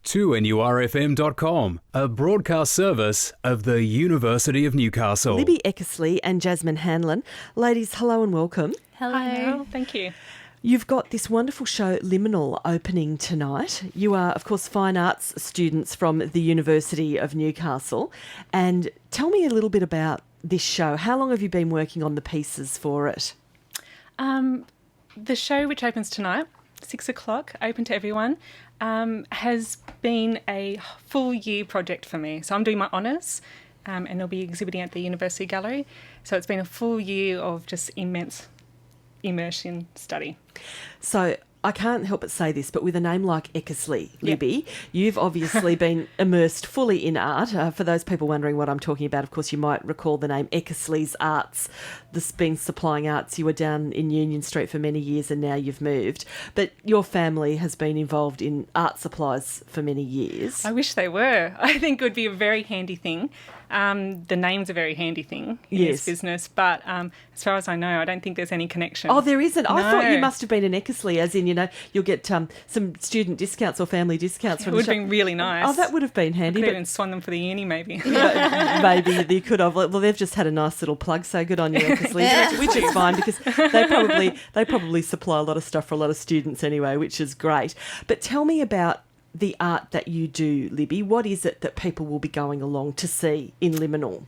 2NURFM.com, a broadcast service of the University of Newcastle. Libby Eckersley and Jasmine Hanlon. Ladies, hello and welcome. Hello. Hi, Meryl. Thank you. You've got this wonderful show, Liminal, opening tonight. You are, of course, fine arts students from the University of Newcastle. And tell me a little bit about this show. How long have you been working on the pieces for it? The show, which opens tonight, 6 o'clock, open to everyone, has been a full year project for me. So I'm doing my honours and I'll be exhibiting at the University Gallery. So it's been a full year of just immense immersion study. So I can't help but say this, but with a name like Eckersley, Libby, you've obviously been immersed fully in art. For those people wondering what I'm talking about, of course, you might recall the name Eckersley's Arts. This been supplying arts. You were down in Union Street for many years and now you've moved. But your family has been involved in art supplies for many years. I wish they were. I think it would be a very handy thing. The name's a very handy thing in this business, but as far as I know, I don't think there's any connection. Oh, there isn't? No. I thought you must have been an Eckersley, as in, you know, you'll get some student discounts or family discounts from It would the have been really nice. Oh, that would have been handy. Could even swan them for the uni, maybe. Maybe you could have. Well, they've just had a nice little plug, so good on you, Eckersley, which is fine because they probably supply a lot of stuff for a lot of students anyway, which is great. But tell me about the art that you do, Libby. What is it that people will be going along to see in Liminal?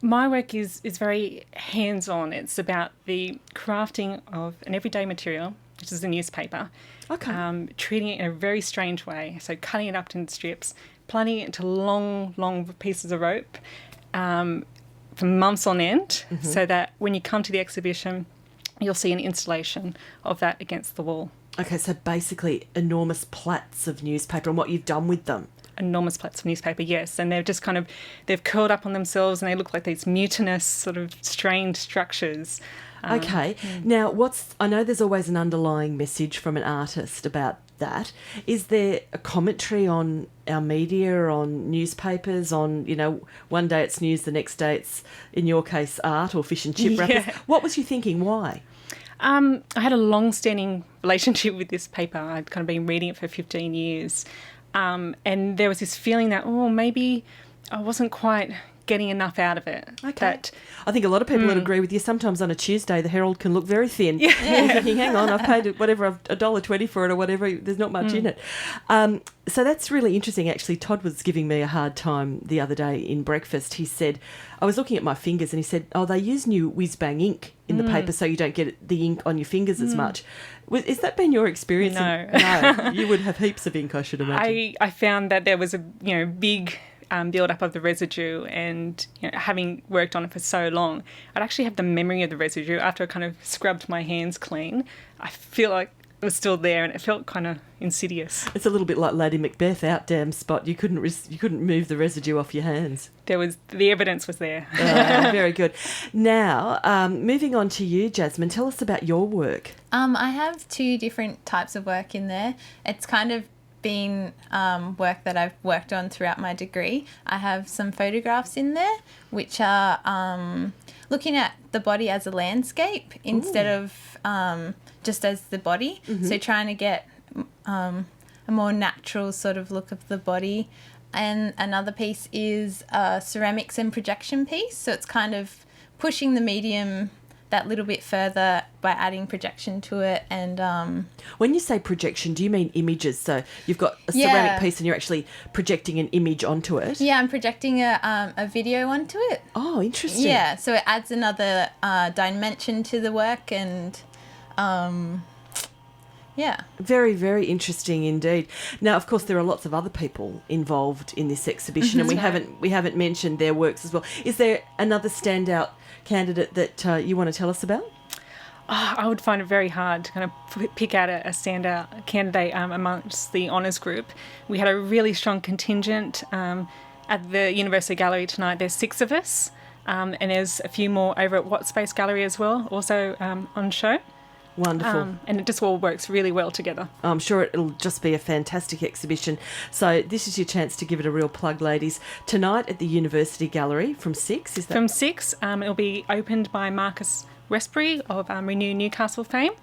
My work is very hands-on. It's about the crafting of an everyday material, which is a newspaper. Okay. Treating it in a very strange way. So cutting it up into strips, plaiting it into long, long pieces of rope for months on end, so that when you come to the exhibition, you'll see an installation of that against the wall. Okay, so basically enormous plats of newspaper and what you've done with them. Enormous plats of newspaper, yes. And they've just they've curled up on themselves and they look like these mutinous, sort of strained structures. Okay. Now, I know there's always an underlying message from an artist about that. Is there a commentary on our media, on newspapers, on, you know, one day it's news, the next day it's, in your case, art or fish and chip wrappers? What was you thinking? Why? I had a long-standing relationship with this paper. I'd kind of been reading it for 15 years. And there was this feeling that, maybe I wasn't quite getting enough out of it. Okay. I think a lot of people would agree with you. Sometimes on a Tuesday, the Herald can look very thin. Yeah. You're thinking, hang on, I've paid whatever, $1.20 for it or whatever. There's not much in it. So that's really interesting. Actually, Todd was giving me a hard time the other day in breakfast. He said, I was looking at my fingers and he said, they use new whiz-bang ink in the paper so you don't get the ink on your fingers as much. Has that been your experience? No. No. You would have heaps of ink, I should imagine. I found that there was a big build-up of the residue, and having worked on it for so long, I'd actually have the memory of the residue after I kind of scrubbed my hands clean. I feel like it was still there and it felt kind of insidious. It's a little bit like Lady Macbeth, out damn spot. You couldn't move the residue off your hands. The evidence was there. Very good. Now, moving on to you, Jasmine, tell us about your work. I have two different types of work in there. It's kind of been work that I've worked on throughout my degree. I have some photographs in there which are looking at the body as a landscape instead of just as the body. So trying to get a more natural sort of look of the body. And another piece is a ceramics and projection piece. So it's kind of pushing the medium that little bit further by adding projection to it. And when you say projection, do you mean images? So you've got a ceramic piece and you're actually projecting an image onto it? Yeah, I'm projecting a video onto it. Oh, interesting. Yeah, so it adds another dimension to the work and yeah. Very, very interesting indeed. Now, of course, there are lots of other people involved in this exhibition and we haven't mentioned their works as well. Is there another standout candidate that you want to tell us about? I would find it very hard to kind of pick out a standout candidate amongst the honours group. We had a really strong contingent at the University Gallery tonight. There's 6 of us, and there's a few more over at Watt Space Gallery as well, also on show. Wonderful. And it just all works really well together. I'm sure it'll just be a fantastic exhibition. So this is your chance to give it a real plug, ladies. Tonight at the University Gallery from 6, is that? From 6, it'll be opened by Marcus Westbury of Renew Newcastle fame.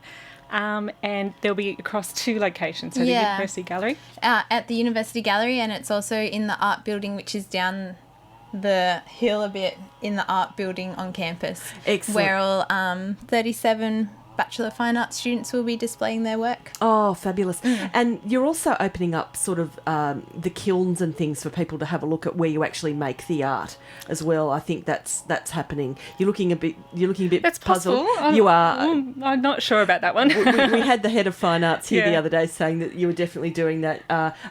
and they'll be across 2 locations, so the Yeah. University Gallery. At the University Gallery, and it's also in the art building, which is down the hill a bit in the art building on campus. Excellent. Where all 37 Bachelor of Fine Arts students will be displaying their work. Oh, fabulous. And you're also opening up sort of the kilns and things for people to have a look at where you actually make the art as well. I think that's happening. You're looking a bit That's puzzled. possible. You are. I'm not sure about that one. we had the head of fine arts here the Yeah. other day saying that you were definitely doing that,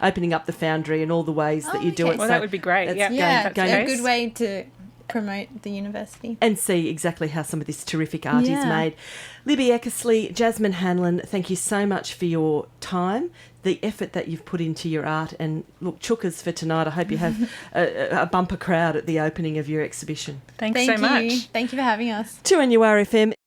opening up the foundry and all the ways that you do okay. it. Well, that would be great. that's Yeah. going- Yeah, that's going- a nice. good way to promote the university. and see exactly how some of this terrific art is Yeah. made. Libby Eckersley, Jasmine Hanlon, thank you so much for your time, the effort that you've put into your art, and look, chukkers for tonight. I hope you have a bumper crowd at the opening of your exhibition. Thanks Thank so you. much. Thank you for having us. 2NURFM